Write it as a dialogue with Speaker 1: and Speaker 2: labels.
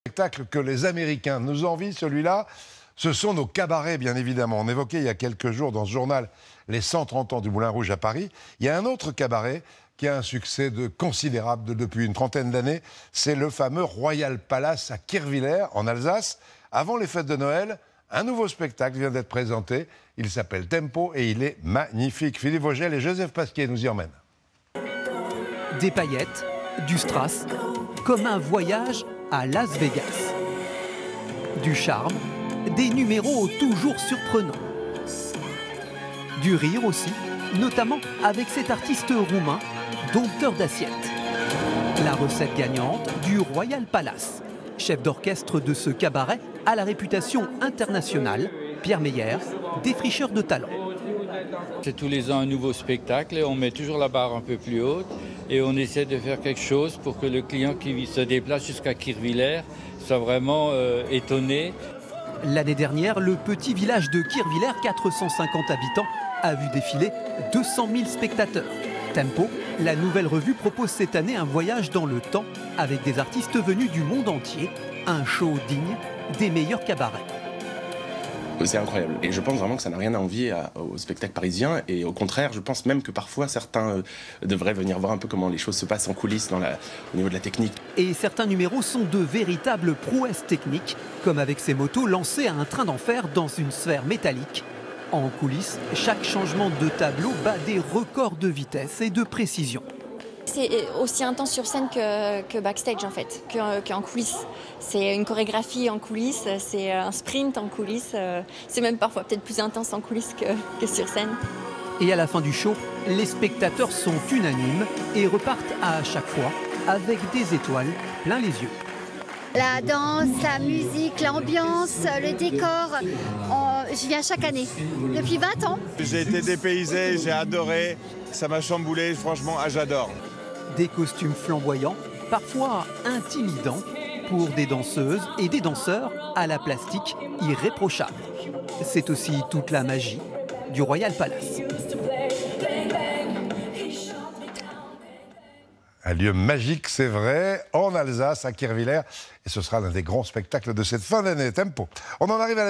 Speaker 1: Spectacle que les Américains nous envient, celui-là, ce sont nos cabarets, bien évidemment. On évoquait il y a quelques jours dans ce journal les 130 ans du Moulin Rouge à Paris. Il y a un autre cabaret qui a un succès considérable depuis une trentaine d'années. C'est le fameux Royal Palace à Kirchwiller, en Alsace. Avant les fêtes de Noël, un nouveau spectacle vient d'être présenté. Il s'appelle Tempo et il est magnifique. Philippe Vogel et Joseph Pasquier nous y emmènent.
Speaker 2: Des paillettes, du strass, comme un voyage à Las Vegas. Du charme, des numéros toujours surprenants. Du rire aussi, notamment avec cet artiste roumain, dompteur d'assiettes. La recette gagnante du Royal Palace. Chef d'orchestre de ce cabaret à la réputation internationale, Pierre Meyer, défricheur de talent.
Speaker 3: C'est tous les ans un nouveau spectacle et on met toujours la barre un peu plus haute et on essaie de faire quelque chose pour que le client qui se déplace jusqu'à Kirchwiller soit vraiment étonné. L'année dernière, le petit village de Kirchwiller, 450 habitants, a vu défiler 200 000 spectateurs. Tempo, la nouvelle revue propose cette année un voyage dans le temps avec des artistes venus du monde entier, un show digne des meilleurs cabarets.
Speaker 4: C'est incroyable et je pense vraiment que ça n'a rien à envier au spectacle parisien et au contraire je pense même que parfois certains devraient venir voir un peu comment les choses se passent en coulisses au niveau de la technique.
Speaker 2: Et certains numéros sont de véritables prouesses techniques, comme avec ces motos lancées à un train d'enfer dans une sphère métallique. En coulisses, chaque changement de tableau bat des records de vitesse et de précision.
Speaker 5: C'est aussi intense sur scène que backstage en fait, qu'en coulisses. C'est une chorégraphie en coulisses, c'est un sprint en coulisses, c'est même parfois peut-être plus intense en coulisses que sur scène.
Speaker 2: Et à la fin du show, les spectateurs sont unanimes et repartent à chaque fois avec des étoiles plein les yeux.
Speaker 6: La danse, la musique, l'ambiance, le décor, j'y viens chaque année, depuis 20 ans.
Speaker 7: J'ai été dépaysé, j'ai adoré, ça m'a chamboulé, franchement, j'adore.
Speaker 2: Des costumes flamboyants, parfois intimidants, pour des danseuses et des danseurs à la plastique irréprochable. C'est aussi toute la magie du Royal Palace.
Speaker 1: Un lieu magique, c'est vrai, en Alsace, à Kirchwiller. Et ce sera l'un des grands spectacles de cette fin d'année. Tempo. On en arrive à la